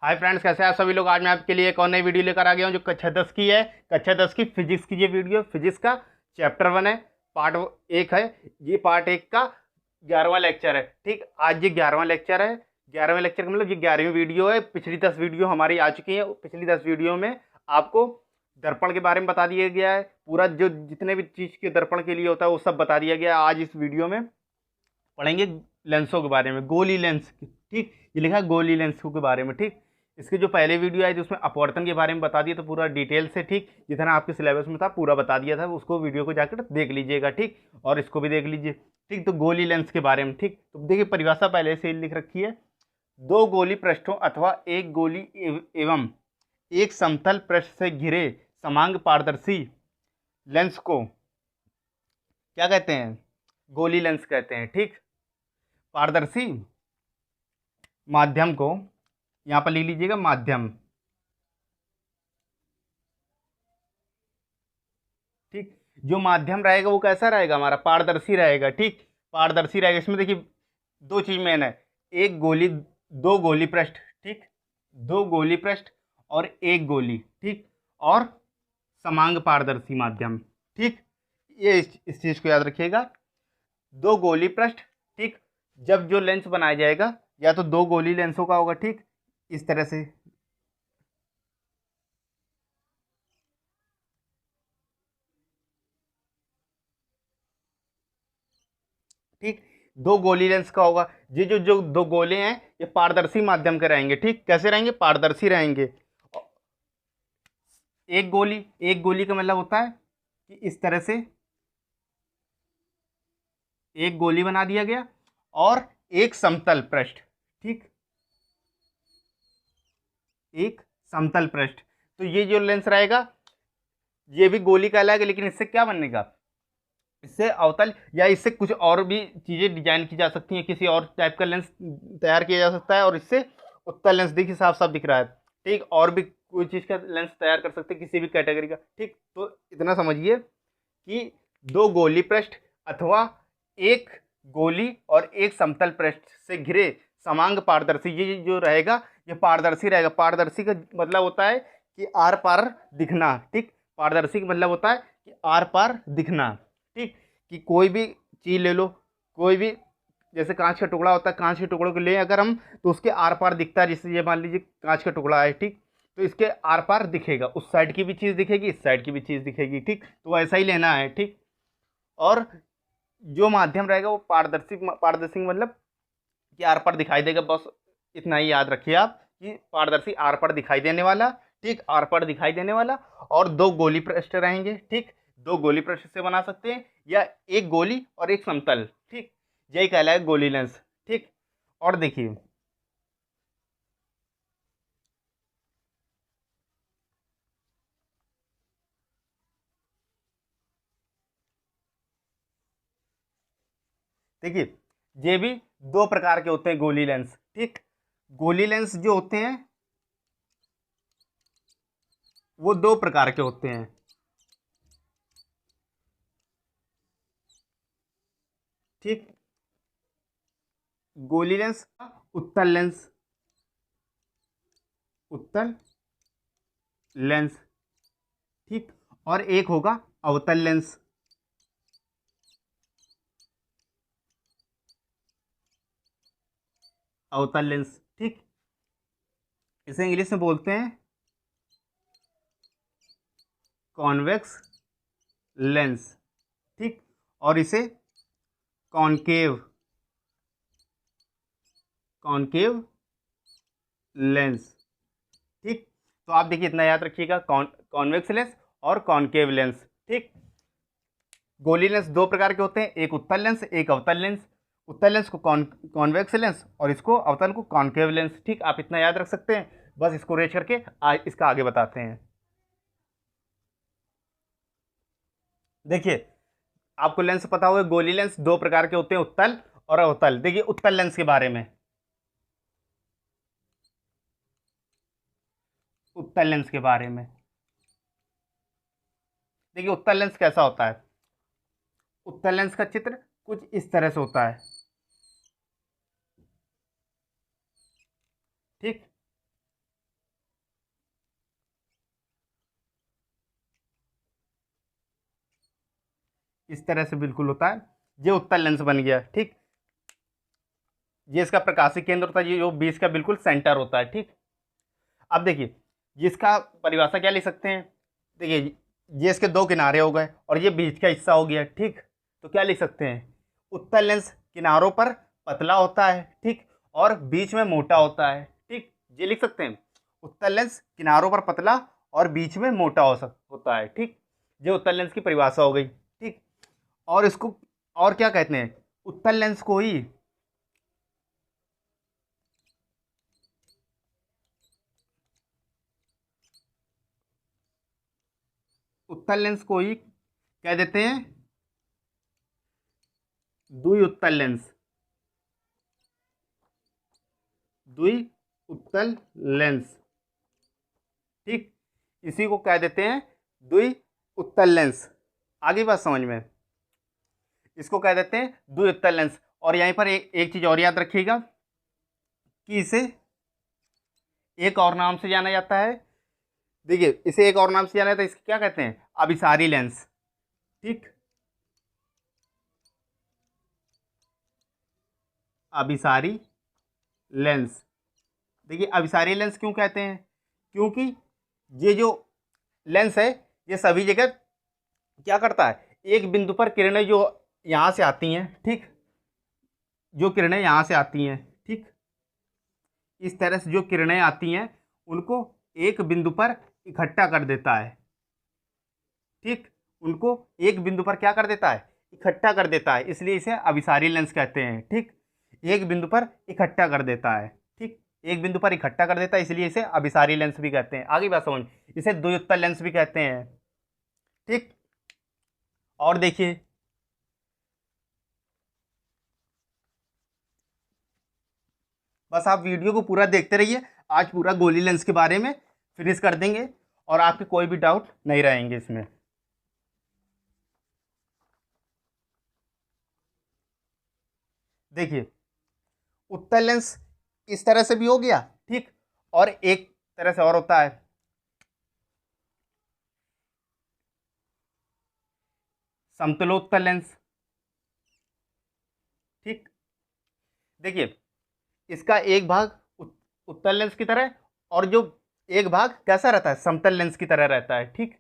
Hi friends, कैसे हैं आप सभी लोग। आज मैं आपके लिए एक और नई वीडियो लेकर आ गया हूं जो कक्षा 10 की है। कक्षा 10 की फिजिक्स की ये वीडियो फिजिक्स का चैप्टर 1 है, पार्ट 1 है। ये पार्ट 1 का 11वां लेक्चर है। ठीक, आज ये 11वां लेक्चर है। 11वें लेक्चर का मतलब ये 11वीं वीडियो है। पिछली 10 वीडियो हमारी आ चुकी हैं। पिछली 10 वीडियो में आपको दर्पण के बारे में बता दिया गया है। पूरा जो जितने भी चीज़ के दर्पण के लिए होता है वो सब बता दिया गया है। आज इस वीडियो में पढ़ेंगे लेंसों के बारे में, गोली लेंस। ठीक, ये लिखा है गोली लेंसों के बारे में। ठीक, इसके जो पहले वीडियो आई थी उसमें अपवर्तन के बारे में बता दिया, तो पूरा डिटेल से ठीक जितना आपके सिलेबस में था पूरा बता दिया था। उसको वीडियो को जाकर देख लीजिएगा। ठीक, और इसको भी देख लीजिए। ठीक, तो गोली लेंस के बारे में, ठीक तो देखिए परिभाषा पहले से ही लिख रखी है। दो गोली पृष्ठों अथवा एक गोली एवं एक समतल पृष्ठ से घिरे समांग पारदर्शी लेंस को क्या कहते हैं? गोली लेंस कहते हैं। ठीक, पारदर्शी माध्यम को यहां पर लिख लीजिएगा, माध्यम। ठीक, जो माध्यम रहेगा वो कैसा रहेगा? हमारा पारदर्शी रहेगा। ठीक, पारदर्शी रहेगा। इसमें देखिए दो चीज मेन है, एक गोली, दो गोली पृष्ठ। ठीक, दो गोली पृष्ठ और एक गोली। ठीक, और समांग पारदर्शी माध्यम। ठीक, ये इस चीज को याद रखिएगा, दो गोली पृष्ठ। ठीक, जब जो लेंस बनाया जाएगा या तो दो गोली लेंसों का होगा। ठीक, इस तरह से। ठीक, दो गोली लेंस का होगा। ये जो जो दो गोले हैं ये पारदर्शी माध्यम के रहेंगे। ठीक, कैसे रहेंगे? पारदर्शी रहेंगे। एक गोली, एक गोली का मतलब होता है कि इस तरह से एक गोली बना दिया गया और एक समतल पृष्ठ। ठीक, एक समतल पृष्ठ। तो ये जो लेंस रहेगा ये भी गोली कहलाएगा, लेकिन इससे क्या बनेगा? इससे अवतल या इससे कुछ और भी चीज़ें डिजाइन की जा सकती हैं। किसी और टाइप का लेंस तैयार किया जा सकता है और इससे उत्तल लेंस देखिए साफ साफ दिख रहा है। ठीक, और भी कोई चीज़ का लेंस तैयार कर सकते हैं किसी भी कैटेगरी का। ठीक, तो इतना समझिए कि दो गोली पृष्ठ अथवा एक गोली और एक समतल पृष्ठ से घिरे समांग पारदर्शी, ये जो रहेगा ये पारदर्शी रहेगा। पारदर्शी का मतलब होता है कि आर पार दिखना। ठीक, पारदर्शी का मतलब होता है कि आर पार दिखना। ठीक, कि कोई भी चीज़ ले लो, कोई भी जैसे कांच का टुकड़ा होता है, कांच के टुकड़ों को ले अगर हम तो उसके आर पार दिखता है। जैसे ये मान लीजिए कांच का टुकड़ा है। ठीक, तो इसके आर पार दिखेगा, उस साइड की भी चीज़ दिखेगी, इस साइड की भी चीज़ दिखेगी। ठीक, तो ऐसा ही लेना है। ठीक, और जो माध्यम रहेगा वो पारदर्शी, पारदर्शी मतलब कि आर पार दिखाई देगा। बस इतना ही याद रखिए आप कि पारदर्शी आर पार दिखाई देने वाला। ठीक, आर पार दिखाई देने वाला। और दो गोली पृष्ठ रहेंगे। ठीक, दो गोली पृष्ठ से बना सकते हैं या एक गोली और एक समतल। ठीक, यही कहलाएगा गोली लेंस। ठीक, और देखिए देखिए ये भी दो प्रकार के होते हैं गोली लेंस। ठीक, गोली लेंस जो होते हैं वो दो प्रकार के होते हैं। ठीक, गोली लेंस, उत्तल लेंस, उत्तल लेंस। ठीक, और एक होगा अवतल लेंस। अवतल लेंस। ठीक, इसे इंग्लिश में बोलते हैं कॉन्वेक्स लेंस। ठीक, और इसे कॉनकेव, कॉनकेव लेंस। ठीक, तो आप देखिए इतना याद रखिएगा, कॉन्वेक्स लेंस और कॉनकेव लेंस। ठीक, गोली लेंस दो प्रकार के होते हैं, एक उत्तल लेंस, एक अवतल लेंस। उत्तल लेंस को कॉन्वेक्स लेंस और इसको अवतल को कॉनकेव लेंस। ठीक, आप इतना याद रख सकते हैं। बस इसको रेच करके इसका आगे बताते हैं। देखिए आपको लेंस पता होगा, गोली लेंस दो प्रकार के होते हैं, उत्तल और अवतल। देखिए उत्तल लेंस के बारे में, उत्तल लेंस के बारे में देखिए उत्तल लेंस कैसा होता है। उत्तल लेंस का चित्र कुछ इस तरह से होता है। ठीक, इस तरह से बिल्कुल होता है, ये उत्तल लेंस बन गया। ठीक, ये इसका प्रकाशिक केंद्र होता है, ये जो बीच का बिल्कुल सेंटर होता है। ठीक, अब देखिए जिसका परिभाषा क्या लिख सकते हैं, देखिए ये इसके दो किनारे हो गए और ये बीच का हिस्सा हो गया। ठीक, तो क्या लिख सकते हैं, उत्तल लेंस किनारों पर पतला होता है, ठीक, और बीच में मोटा होता है। ठीक, ये लिख सकते हैं, उत्तल लेंस किनारों पर पतला और बीच में मोटा होता है। ठीक, ये उत्तल लेंस की परिभाषा हो गई। ठीक, और इसको और क्या कहते हैं, उत्तल लेंस को ही उत्तल लेंस को ही कह देते हैं द्वि उत्तल लेंस। द्वि उत्तल लेंस, ठीक, इसी को कह देते हैं द्वि उत्तल लेंस। आगे बात समझ में, इसको कह देते हैं द्वि उत्तल लेंस। और यहीं पर एक चीज और याद रखिएगा कि इसे एक और नाम से जाना जाता है। देखिए इसे एक और नाम से जाना जाता है, इसको क्या कहते हैं, अभिसारी लेंस। ठीक, अभिसारी लेंस। देखिए अभिसारी लेंस क्यों कहते हैं, क्योंकि ये जो लेंस है ये सभी जगह क्या करता है, एक बिंदु पर किरणें जो यहाँ से आती हैं, ठीक, जो किरणें यहाँ से आती हैं, ठीक, इस तरह से जो किरणें आती हैं उनको एक बिंदु पर इकट्ठा कर देता है। ठीक, उनको एक बिंदु पर क्या कर देता है, इकट्ठा कर देता है, इसलिए इसे अभिसारी लेंस कहते हैं। ठीक, एक बिंदु पर इकट्ठा कर देता है। ठीक, एक बिंदु पर इकट्ठा कर देता है, इसलिए इसे अभिसारी लेंस भी कहते हैं। आगे बात समझ, इसे द्विउत्तल लेंस भी कहते हैं। ठीक, और देखिए बस आप वीडियो को पूरा देखते रहिए, आज पूरा गोली लेंस के बारे में फिनिश कर देंगे और आपके कोई भी डाउट नहीं रहेंगे इसमें। देखिए उत्तल लेंस इस तरह से भी हो गया, ठीक, और एक तरह से और होता है, समतलोत्तल लेंस। ठीक, देखिए इसका एक भाग उत्तल लेंस की तरह और जो एक भाग कैसा रहता है, समतल लेंस की तरह रहता है। ठीक,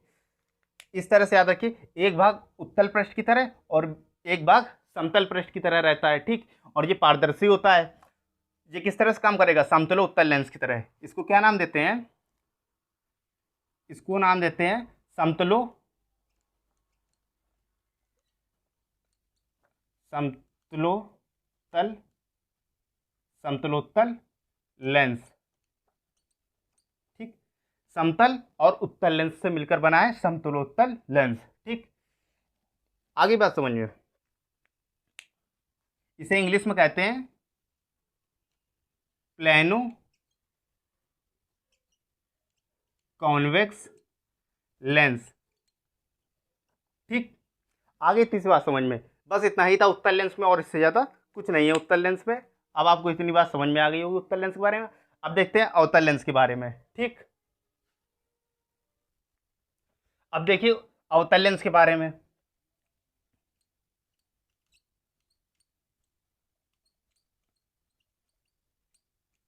इस तरह से याद रखिए, एक भाग उत्तल पृष्ठ की तरह और एक भाग समतल पृष्ठ की तरह रहता है। ठीक, और ये पारदर्शी होता है। ये किस तरह से काम करेगा, समतलो उत्तल लेंस की तरह। इसको क्या नाम देते हैं, इसको नाम देते हैं समतलो समतलोत्तल समतलोत्तल लेंस। ठीक, समतल और उत्तल लेंस से मिलकर बना है समतलोत्तल लेंस। ठीक, आगे बात समझिए, इसे इंग्लिश में कहते हैं प्लेनो कॉन्वेक्स लेंस। ठीक, आगे तीसरी बात समझ में, बस इतना ही था उत्तल लेंस में और इससे ज़्यादा कुछ नहीं है उत्तल लेंस में। अब आपको इतनी बात समझ में आ गई होगी उत्तल लेंस के बारे में। अब देखते हैं अवतल लेंस के बारे में। ठीक, अब देखिए अवतल लेंस के बारे में,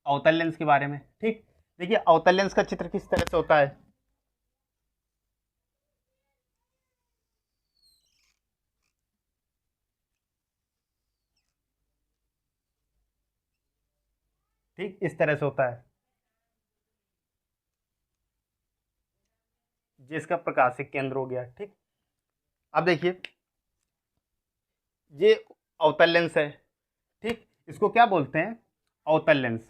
अवतल लेंस के बारे में। ठीक, देखिए अवतल लेंस का चित्र किस तरह से होता है। ठीक, इस तरह से होता है, जिसका प्रकाशिक केंद्र हो गया। ठीक, अब देखिए ये अवतल लेंस है। ठीक, इसको क्या बोलते हैं, अवतल लेंस,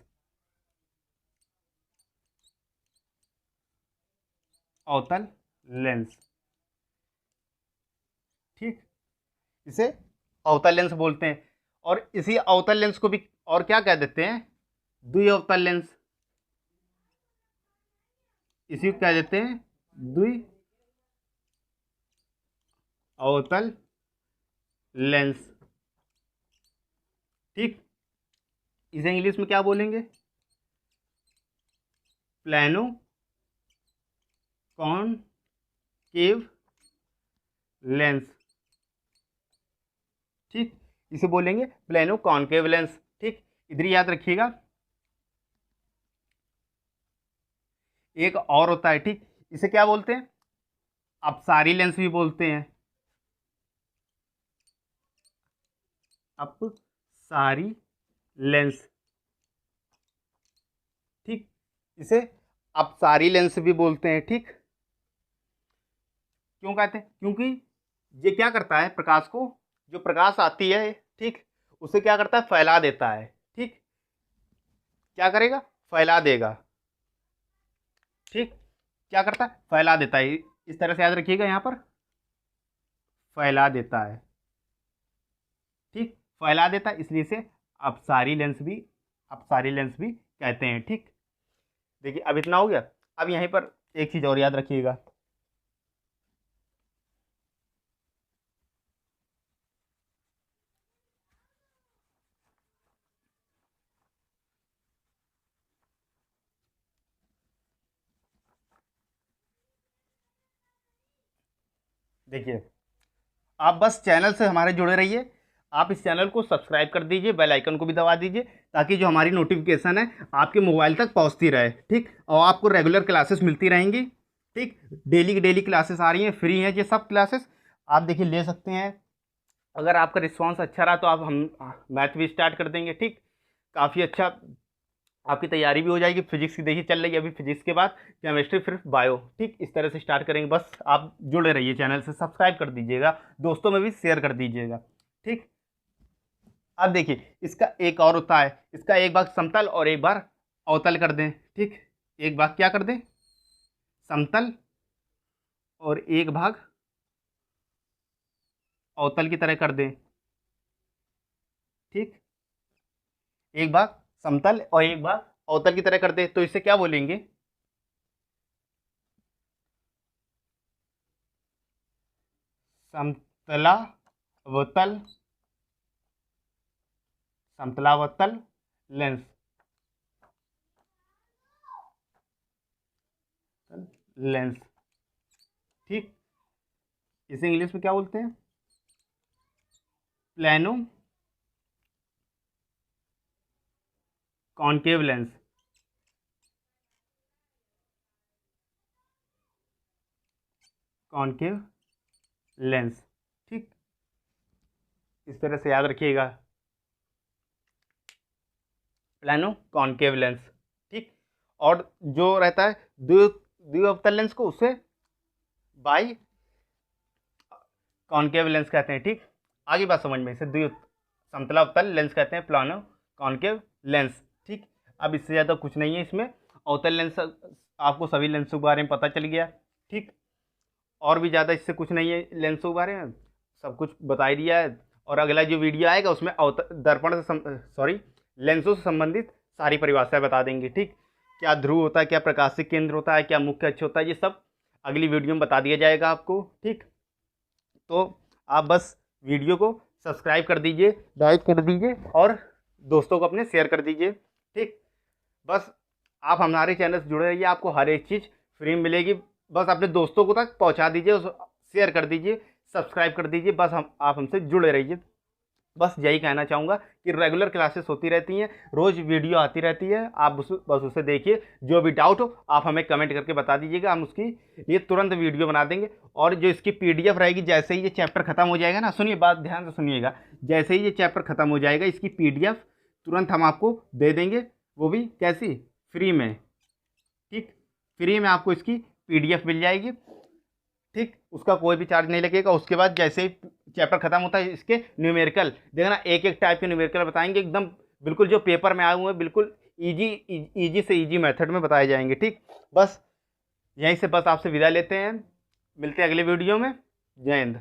अवतल लेंस। ठीक, इसे अवतल लेंस बोलते हैं और इसी अवतल लेंस को भी और क्या कह देते हैं, द्वि अवतल लेंस। इसी को कह देते हैं द्वि अवतल लेंस। ठीक, इसे इंग्लिश में क्या बोलेंगे, प्लेनो कॉनकेव लेंस। ठीक, इसे बोलेंगे प्लेनो कॉनकेव लेंस। ठीक, इधर याद रखिएगा। एक और होता है, ठीक, इसे क्या बोलते हैं? अपसारी लेंस भी बोलते हैं। अपसारी लेंस, ठीक, इसे अपसारी लेंस भी बोलते हैं। ठीक, क्यों कहते हैं? क्योंकि ये क्या करता है, प्रकाश को, जो प्रकाश आती है, ठीक, उसे क्या करता है, फैला देता है। ठीक, क्या करेगा, फैला देगा। ठीक, क्या करता है, फैला देता है। इस तरह से याद रखिएगा, यहाँ पर फैला देता है। ठीक, फैला देता है, इसलिए से अपसारी लेंस भी कहते हैं। ठीक, देखिए अब इतना हो गया। अब यहीं पर एक चीज और याद रखिएगा। देखिए, आप बस चैनल से हमारे जुड़े रहिए। आप इस चैनल को सब्सक्राइब कर दीजिए, बेल आइकन को भी दबा दीजिए, ताकि जो हमारी नोटिफिकेशन है आपके मोबाइल तक पहुंचती रहे। ठीक, और आपको रेगुलर क्लासेस मिलती रहेंगी। ठीक, डेली की डेली क्लासेस आ रही हैं, फ्री हैं ये सब क्लासेस, आप देखिए ले सकते हैं। अगर आपका रिस्पॉन्स अच्छा रहा तो आप हम मैथ भी स्टार्ट कर देंगे। ठीक, काफ़ी अच्छा आपकी तैयारी भी हो जाएगी। फिजिक्स की देखिए चल रही है अभी, फिजिक्स के बाद केमिस्ट्री, फिर बायो। ठीक, इस तरह से स्टार्ट करेंगे। बस आप जुड़े रहिए, चैनल से सब्सक्राइब कर दीजिएगा, दोस्तों में भी शेयर कर दीजिएगा। ठीक, अब देखिए इसका एक और होता है, इसका एक भाग समतल और एक बार अवतल कर दें। ठीक, एक भाग क्या कर दें, समतल, और एक भाग अवतल की तरह कर दें। ठीक, एक भाग समतल और एक भाग अवतल की तरह कर दें, तो इसे क्या बोलेंगे, समतलावतल, समतलावतल लेंस, लेंस। ठीक, इसे इंग्लिश में क्या बोलते हैं, plano concave lens. Concave lens. ठीक, इस तरह से याद रखिएगा, प्लेनो कॉनकेव लेंस। ठीक, और जो रहता है द्विअवतल लेंस को उसे बाई कॉनकेव लेंस कहते हैं। ठीक, आगे बात समझ में, इसे समतलावतल लेंस कहते हैं, प्लानो कॉनकेव लेंस। ठीक, अब इससे ज़्यादा कुछ नहीं है इसमें। अवतल लेंस आपको सभी लेंसों के बारे में पता चल गया। ठीक, और भी ज़्यादा इससे कुछ नहीं है, लेंसों के बारे में सब कुछ बता ही दिया है। और अगला जो वीडियो आएगा उसमें दर्पण से लेंसों से संबंधित सारी परिभाषाएं बता देंगे। ठीक, क्या ध्रुव होता है, क्या प्रकाशिक केंद्र होता है, क्या मुख्य अक्ष होता है, ये सब अगली वीडियो में बता दिया जाएगा आपको। ठीक, तो आप बस वीडियो को सब्सक्राइब कर दीजिए, लाइक कर दीजिए, और दोस्तों को अपने शेयर कर दीजिए। ठीक, बस आप हमारे चैनल से जुड़े रहिए, आपको हर एक चीज़ फ्री मिलेगी। बस अपने दोस्तों को तक पहुंचा दीजिए, शेयर कर दीजिए, सब्सक्राइब कर दीजिए। बस आप हमसे जुड़े रहिए। बस यही कहना चाहूँगा कि रेगुलर क्लासेस होती रहती हैं, रोज़ वीडियो आती रहती है, आप बस उसे देखिए। जो भी डाउट हो आप हमें कमेंट करके बता दीजिएगा, हम उसकी लिए तुरंत वीडियो बना देंगे। और जो इसकी पीडीएफ रहेगी, जैसे ही ये चैप्टर खत्म हो जाएगा ना, सुनिए बात ध्यान से सुनिएगा, जैसे ही ये चैप्टर खत्म हो जाएगा इसकी पीडीएफ तुरंत हम आपको दे देंगे। वो भी कैसी, फ्री में। ठीक, फ्री में आपको इसकी पीडीएफ मिल जाएगी। ठीक, उसका कोई भी चार्ज नहीं लगेगा। उसके बाद जैसे ही चैप्टर खत्म होता है, इसके न्यूमेरिकल देखना, एक एक टाइप के न्यूमेरिकल बताएंगे, एकदम बिल्कुल जो पेपर में आए हुए हैं, बिल्कुल इजी से इजी मेथड में बताए जाएंगे। ठीक, बस यहीं से बस आपसे विदा लेते हैं, मिलते हैं अगले वीडियो में। जय हिंद।